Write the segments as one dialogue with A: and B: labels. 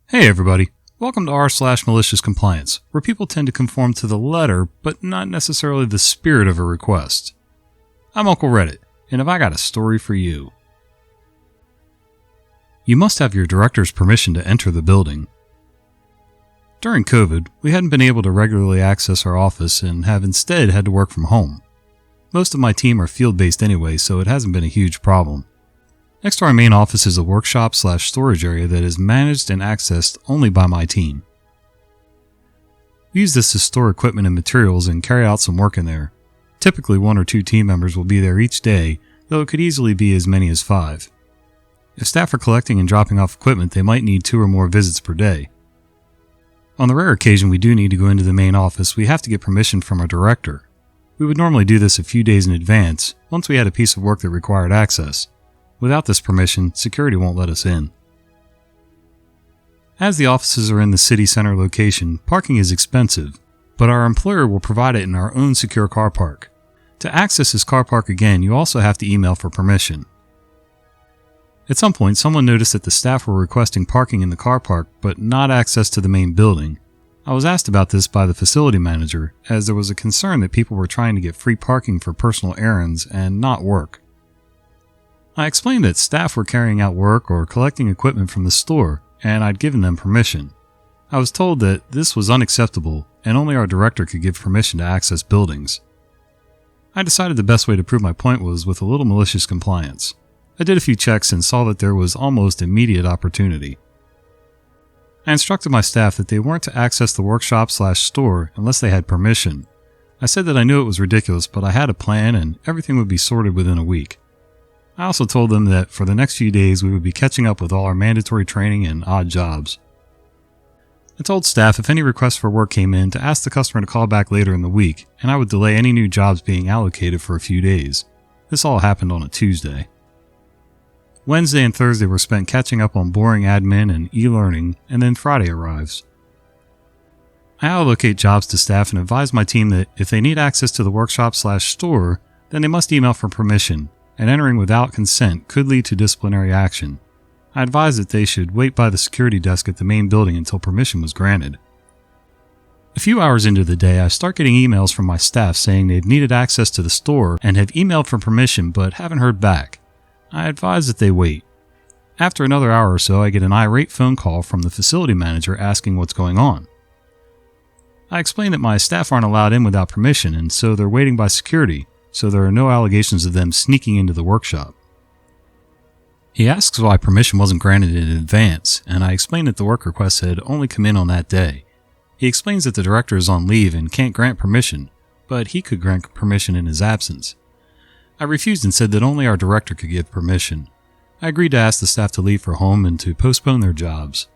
A: Hey everybody, welcome to r/malicious compliance, where people tend to conform to the letter, but not necessarily the spirit of a request. I'm Uncle Reddit, and have I got a story for you. You must have your director's permission to enter the building. During COVID, we hadn't been able to regularly access our office and have instead had to work from home. Most of my team are field-based anyway, so it hasn't been a huge problem. Next to our main office is a workshop/storage area that is managed and accessed only by my team. We use this to store equipment and materials and carry out some work in there. Typically 1 or 2 team members will be there each day, though it could easily be as many as 5. If staff are collecting and dropping off equipment, they might need 2 or more visits per day. On the rare occasion we do need to go into the main office, we have to get permission from our director. We would normally do this a few days in advance, once we had a piece of work that required access. Without this permission, security won't let us in. As the offices are in the city center location, parking is expensive, but our employer will provide it in our own secure car park. To access this car park again, you also have to email for permission. At some point, someone noticed that the staff were requesting parking in the car park, but not access to the main building. I was asked about this by the facility manager, as there was a concern that people were trying to get free parking for personal errands and not work. I explained that staff were carrying out work or collecting equipment from the store, and I'd given them permission. I was told that this was unacceptable, and only our director could give permission to access buildings. I decided the best way to prove my point was with a little malicious compliance. I did a few checks and saw that there was almost immediate opportunity. I instructed my staff that they weren't to access the workshop/store unless they had permission. I said that I knew it was ridiculous, but I had a plan and everything would be sorted within a week. I also told them that for the next few days we would be catching up with all our mandatory training and odd jobs. I told staff if any requests for work came in to ask the customer to call back later in the week, and I would delay any new jobs being allocated for a few days. This all happened on a Tuesday. Wednesday and Thursday were spent catching up on boring admin and e-learning, and then Friday arrives. I allocate jobs to staff and advise my team that if they need access to the workshop/store, then they must email for permission, and entering without consent could lead to disciplinary action. I advised that they should wait by the security desk at the main building until permission was granted. A few hours into the day, I start getting emails from my staff saying they've needed access to the store and have emailed for permission but haven't heard back. I advise that they wait. After another hour or so, I get an irate phone call from the facility manager asking what's going on. I explain that my staff aren't allowed in without permission, and so they're waiting by security, so there are no allegations of them sneaking into the workshop. He asks why permission wasn't granted in advance, and I explain that the work request had only come in on that day. He explains that the director is on leave and can't grant permission, but he could grant permission in his absence. I refused and said that only our director could give permission. I agreed to ask the staff to leave for home and to postpone their jobs.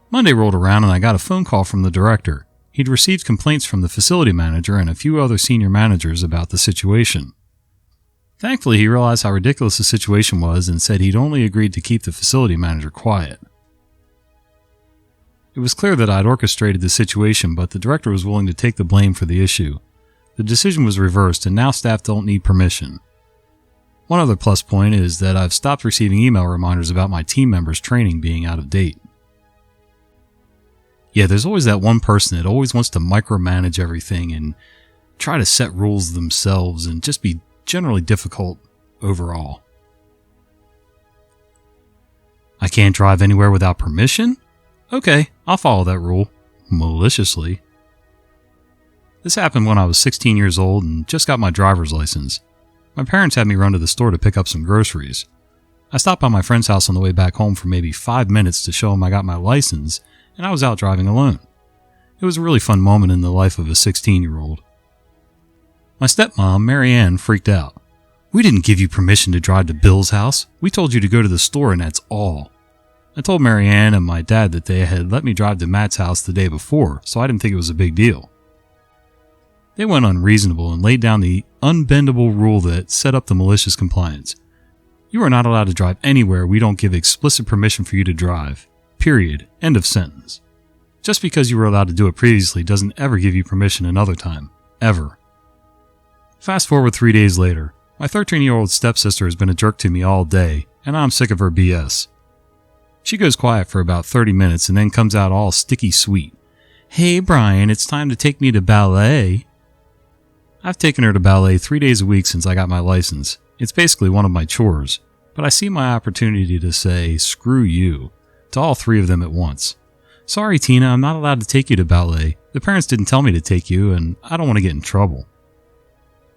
A: Monday rolled around and I got a phone call from the director. He'd received complaints from the facility manager and a few other senior managers about the situation. Thankfully, he realized how ridiculous the situation was and said he'd only agreed to keep the facility manager quiet. It was clear that I'd orchestrated the situation, but the director was willing to take the blame for the issue. The decision was reversed, and now staff don't need permission. One other plus point is that I've stopped receiving email reminders about my team members' training being out of date. Yeah, there's always that one person that always wants to micromanage everything and try to set rules themselves and just be generally difficult overall. I can't drive anywhere without permission? Okay, I'll follow that rule. Maliciously. This happened when I was 16 years old and just got my driver's license. My parents had me run to the store to pick up some groceries. I stopped by my friend's house on the way back home for maybe 5 minutes to show him I got my license, and I was out driving alone. It was a really fun moment in the life of a 16-year-old. My stepmom, Mary Ann, freaked out. "We didn't give you permission to drive to Bill's house. We told you to go to the store and that's all." I told Mary Ann and my dad that they had let me drive to Matt's house the day before, so I didn't think it was a big deal. They went unreasonable and laid down the unbendable rule that set up the malicious compliance. You are not allowed to drive anywhere we don't give explicit permission for you to drive. Period. End of sentence. Just because you were allowed to do it previously doesn't ever give you permission another time. Ever. Fast forward 3 days later. My 13-year-old stepsister has been a jerk to me all day, and I'm sick of her BS. She goes quiet for about 30 minutes and then comes out all sticky sweet. "Hey Brian, it's time to take me to ballet." I've taken her to ballet 3 days a week since I got my license. It's basically one of my chores, but I see my opportunity to say, "Screw you," to all 3 of them at once. "Sorry Tina, I'm not allowed to take you to ballet. The parents didn't tell me to take you and I don't want to get in trouble."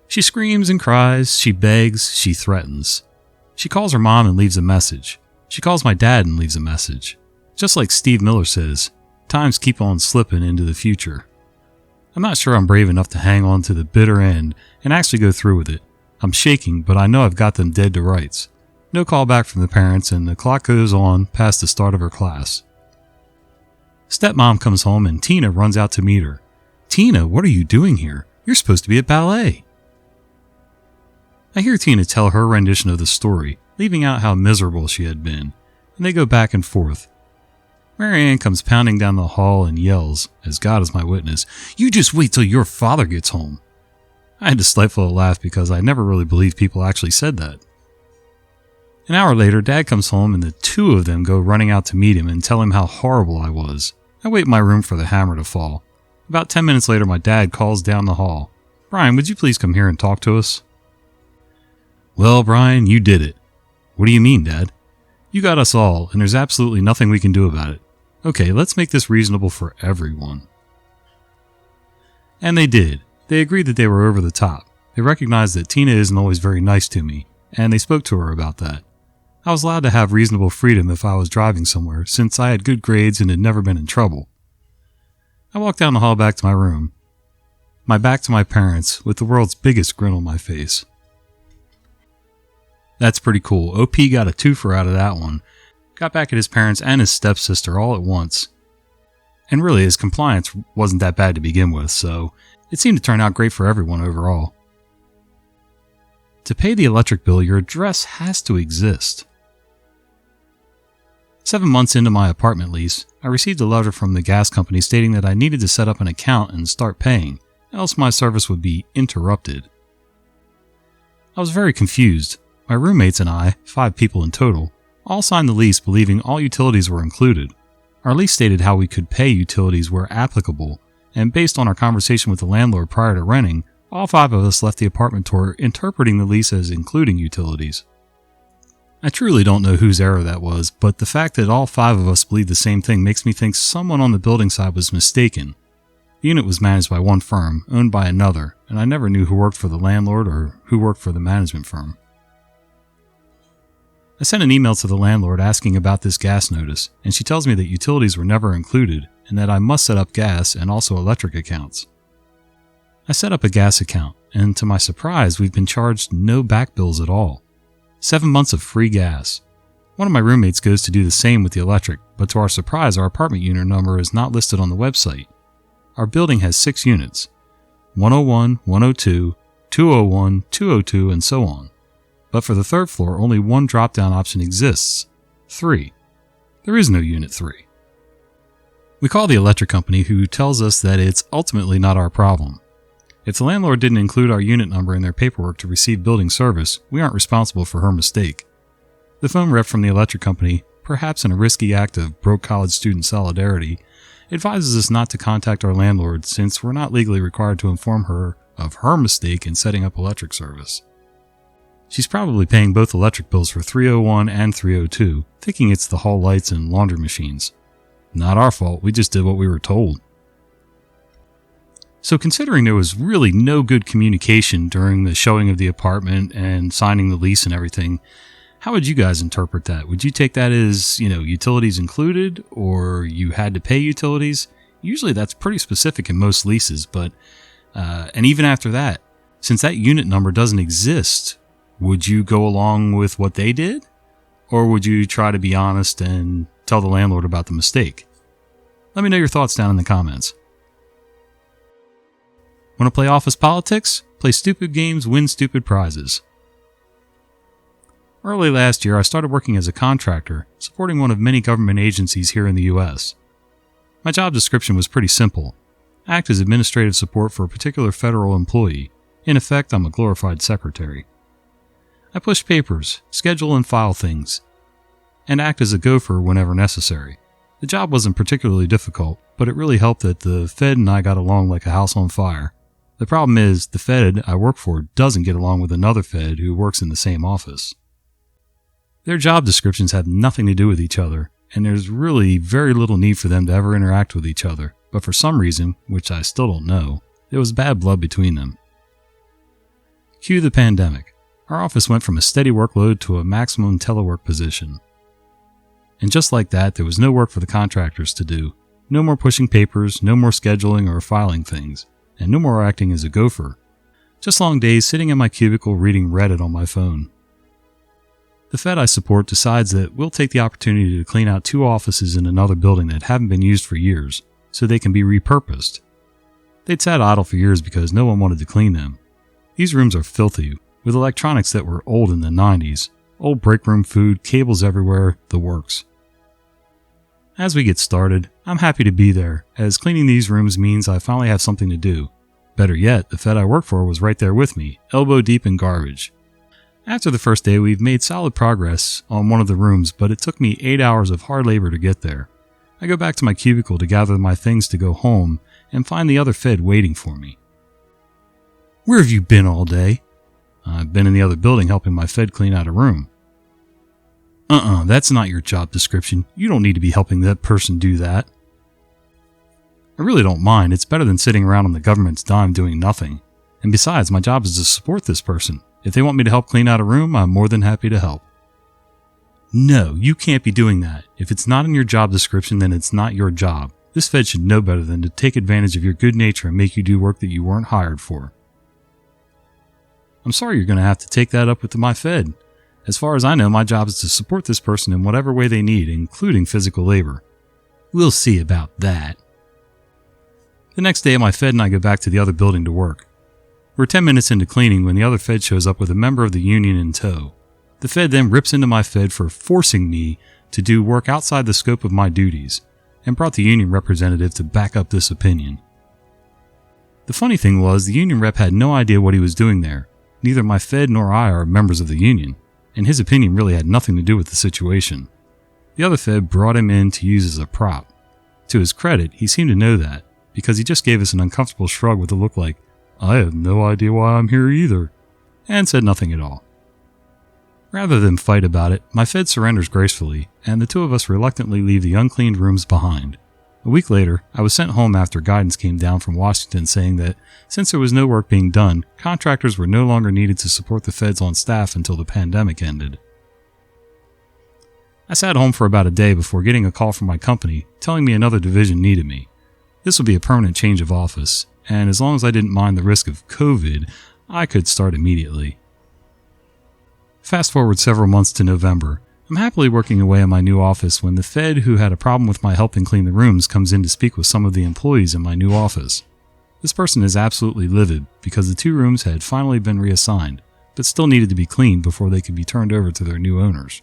A: She screams and cries, she begs, she threatens. She calls her mom and leaves a message. She calls my dad and leaves a message. Just like Steve Miller says, times keep on slipping into the future. I'm not sure I'm brave enough to hang on to the bitter end and actually go through with it. I'm shaking, but I know I've got them dead to rights. No call back from the parents, and the clock goes on past the start of her class. Stepmom comes home and Tina runs out to meet her. "Tina, what are you doing here? You're supposed to be at ballet." I hear Tina tell her rendition of the story, leaving out how miserable she had been, and they go back and forth. Mary Ann comes pounding down the hall and yells, as God is my witness, "You just wait till your father gets home." I had to stifle a laugh because I never really believed people actually said that. An hour later, Dad comes home and the 2 of them go running out to meet him and tell him how horrible I was. I wait in my room for the hammer to fall. About 10 minutes later, my dad calls down the hall. "Brian, would you please come here and talk to us?" "Well, Brian, you did it." "What do you mean, Dad?" "You got us all, and there's absolutely nothing we can do about it. Okay, let's make this reasonable for everyone." And they did. They agreed that they were over the top. They recognized that Tina isn't always very nice to me, and they spoke to her about that. I was allowed to have reasonable freedom if I was driving somewhere, since I had good grades and had never been in trouble. I walked down the hall back to my room, my back to my parents, with the world's biggest grin on my face. That's pretty cool. OP got a twofer out of that one. Got back at his parents and his stepsister all at once. And really, his compliance wasn't that bad to begin with, so it seemed to turn out great for everyone overall. To pay the electric bill, your address has to exist. 7 months into my apartment lease, I received a letter from the gas company stating that I needed to set up an account and start paying, else my service would be interrupted. I was very confused. My roommates and I, 5 people in total, all signed the lease believing all utilities were included. Our lease stated how we could pay utilities where applicable, and based on our conversation with the landlord prior to renting, all 5 of us left the apartment tour interpreting the lease as including utilities. I truly don't know whose error that was, but the fact that all 5 of us believed the same thing makes me think someone on the building side was mistaken. The unit was managed by one firm, owned by another, and I never knew who worked for the landlord or who worked for the management firm. I sent an email to the landlord asking about this gas notice, and she tells me that utilities were never included and that I must set up gas and also electric accounts. I set up a gas account, and to my surprise, we've been charged no back bills at all. 7 months of free gas. One of my roommates goes to do the same with the electric, but to our surprise, our apartment unit number is not listed on the website. Our building has 6 units, 101, 102, 201, 202, and so on. But for the 3rd floor, only one drop-down option exists, 3. There is no Unit 3. We call the electric company, who tells us that it's ultimately not our problem. If the landlord didn't include our unit number in their paperwork to receive building service, we aren't responsible for her mistake. The phone rep from the electric company, perhaps in a risky act of broke college student solidarity, advises us not to contact our landlord since we're not legally required to inform her of her mistake in setting up electric service. She's probably paying both electric bills for 301 and 302, thinking it's the hall lights and laundry machines. Not our fault, we just did what we were told. So considering there was really no good communication during the showing of the apartment and signing the lease and everything, how would you guys interpret that? Would you take that as, utilities included, or you had to pay utilities? Usually that's pretty specific in most leases, but, and even after that, since that unit number doesn't exist, would you go along with what they did? Or would you try to be honest and tell the landlord about the mistake? Let me know your thoughts down in the comments. Want to play office politics? Play stupid games, win stupid prizes. Early last year, I started working as a contractor, supporting one of many government agencies here in the U.S. My job description was pretty simple. Act as administrative support for a particular federal employee. In effect, I'm a glorified secretary. I push papers, schedule and file things. and act as a gopher whenever necessary. The job wasn't particularly difficult, but it really helped that the Fed and I got along like a house on fire. The problem is, the Fed I work for doesn't get along with another Fed who works in the same office. Their job descriptions have nothing to do with each other, and there's really very little need for them to ever interact with each other, but for some reason, which I still don't know, there was bad blood between them. Cue the pandemic. Our office went from a steady workload to a maximum telework position. And just like that, there was no work for the contractors to do. No more pushing papers, no more scheduling or filing things, and no more acting as a gopher. Just long days sitting in my cubicle reading Reddit on my phone. The Fed I support decides that we'll take the opportunity to clean out 2 offices in another building that haven't been used for years, so they can be repurposed. They'd sat idle for years because no one wanted to clean them. These rooms are filthy, with electronics that were old in the 90s, old break room food, cables everywhere, the works. As we get started, I'm happy to be there, as cleaning these rooms means I finally have something to do. Better yet, the Fed I work for was right there with me, elbow deep in garbage. After the first day, we've made solid progress on one of the rooms, but it took me 8 hours of hard labor to get there. I go back to my cubicle to gather my things to go home and find the other Fed waiting for me. "Where have you been all day?" "I've been in the other building helping my Fed clean out a room." That's not your job description. You don't need to be helping that person do that." "I really don't mind. It's better than sitting around on the government's dime doing nothing. And besides, my job is to support this person. If they want me to help clean out a room, I'm more than happy to help." "No, you can't be doing that. If it's not in your job description, then it's not your job. This Fed should know better than to take advantage of your good nature and make you do work that you weren't hired for." "I'm sorry you're going to have to take that up with my Fed. As far as I know, my job is to support this person in whatever way they need, including physical labor." "We'll see about that." The next day, my Fed and I go back to the other building to work. We're 10 minutes into cleaning when the other Fed shows up with a member of the union in tow. The Fed then rips into my Fed for forcing me to do work outside the scope of my duties, and brought the union representative to back up this opinion. The funny thing was, the union rep had no idea what he was doing there. Neither my Fed nor I are members of the union, and his opinion really had nothing to do with the situation. The other Fed brought him in to use as a prop. To his credit, he seemed to know that, because he just gave us an uncomfortable shrug with a look like, "I have no idea why I'm here either," and said nothing at all. Rather than fight about it, my Fed surrenders gracefully, and the 2 of us reluctantly leave the uncleaned rooms behind. A week later, I was sent home after guidance came down from Washington saying that since there was no work being done, contractors were no longer needed to support the Feds on staff until the pandemic ended. I sat home for about a day before getting a call from my company telling me another division needed me. This would be a permanent change of office, and as long as I didn't mind the risk of COVID, I could start immediately. Fast forward several months to November. I'm happily working away in my new office when the Fed who had a problem with my helping clean the rooms comes in to speak with some of the employees in my new office. This person is absolutely livid because the 2 rooms had finally been reassigned, but still needed to be cleaned before they could be turned over to their new owners.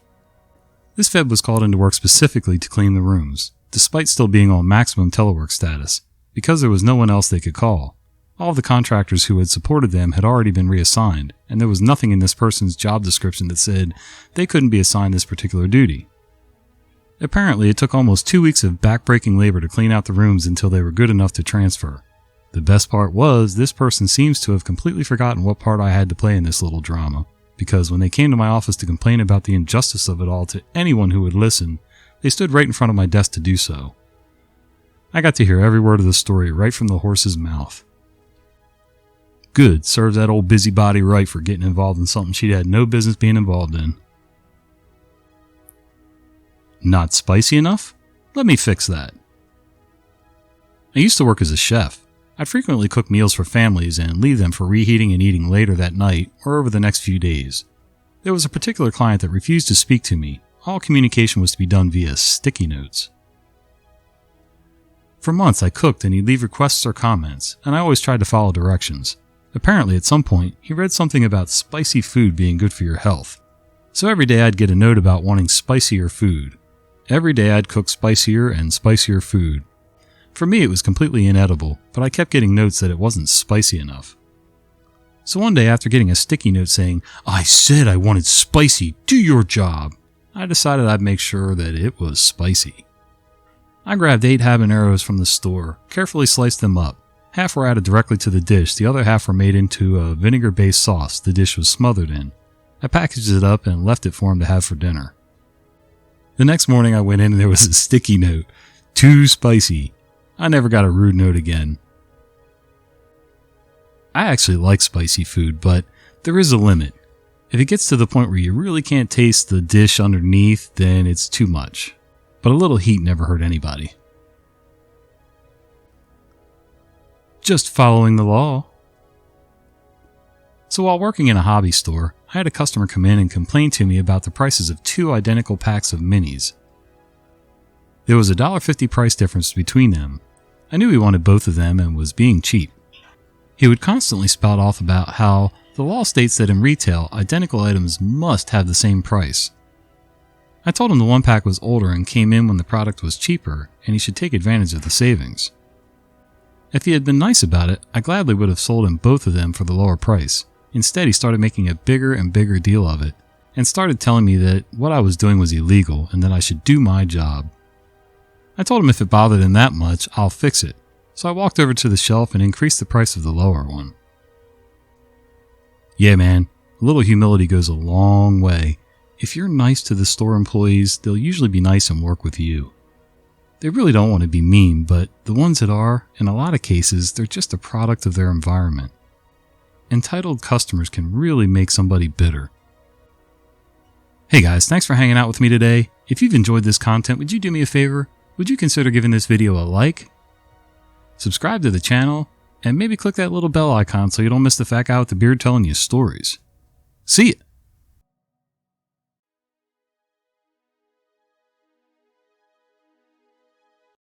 A: This Fed was called into work specifically to clean the rooms, despite still being on maximum telework status, because there was no one else they could call. All of the contractors who had supported them had already been reassigned, and there was nothing in this person's job description that said they couldn't be assigned this particular duty. Apparently, it took almost 2 weeks of backbreaking labor to clean out the rooms until they were good enough to transfer. The best part was, this person seems to have completely forgotten what part I had to play in this little drama, because when they came to my office to complain about the injustice of it all to anyone who would listen, they stood right in front of my desk to do so. I got to hear every word of the story right from the horse's mouth. Good, serves that old busybody right for getting involved in something she'd had no business being involved in. Not spicy enough? Let me fix that. I used to work as a chef. I'd frequently cook meals for families and leave them for reheating and eating later that night or over the next few days. There was a particular client that refused to speak to me. All communication was to be done via sticky notes. For months I cooked and he'd leave requests or comments, and I always tried to follow directions. Apparently, at some point, he read something about spicy food being good for your health. So every day I'd get a note about wanting spicier food. Every day I'd cook spicier and spicier food. For me, it was completely inedible, but I kept getting notes that it wasn't spicy enough. So one day, after getting a sticky note saying, "I said I wanted spicy, do your job," I decided I'd make sure that it was spicy. I grabbed 8 habaneros from the store, carefully sliced them up. Half were added directly to the dish, the other half were made into a vinegar-based sauce the dish was smothered in. I packaged it up and left it for him to have for dinner. The next morning I went in and there was a sticky note. Too spicy. I never got a rude note again. I actually like spicy food, but there is a limit. If it gets to the point where you really can't taste the dish underneath, then it's too much. But a little heat never hurt anybody. Just following the law. So while working in a hobby store, I had a customer come in and complain to me about the prices of 2 identical packs of minis. There was a $1.50 price difference between them. I knew he wanted both of them and was being cheap. He would constantly spout off about how the law states that in retail, identical items must have the same price. I told him the 1 pack was older and came in when the product was cheaper, and he should take advantage of the savings. If he had been nice about it, I gladly would have sold him both of them for the lower price. Instead, he started making a bigger and bigger deal of it, and started telling me that what I was doing was illegal and that I should do my job. I told him if it bothered him that much, I'll fix it. So I walked over to the shelf and increased the price of the lower one. Yeah, man, a little humility goes a long way. If you're nice to the store employees, they'll usually be nice and work with you. They really don't want to be mean, but the ones that are, in a lot of cases, they're just a product of their environment. Entitled customers can really make somebody bitter. Hey guys, thanks for hanging out with me today. If you've enjoyed this content, would you do me a favor? Would you consider giving this video a like? Subscribe to the channel, and maybe click that little bell icon so you don't miss the fat guy with the beard telling you stories. See ya!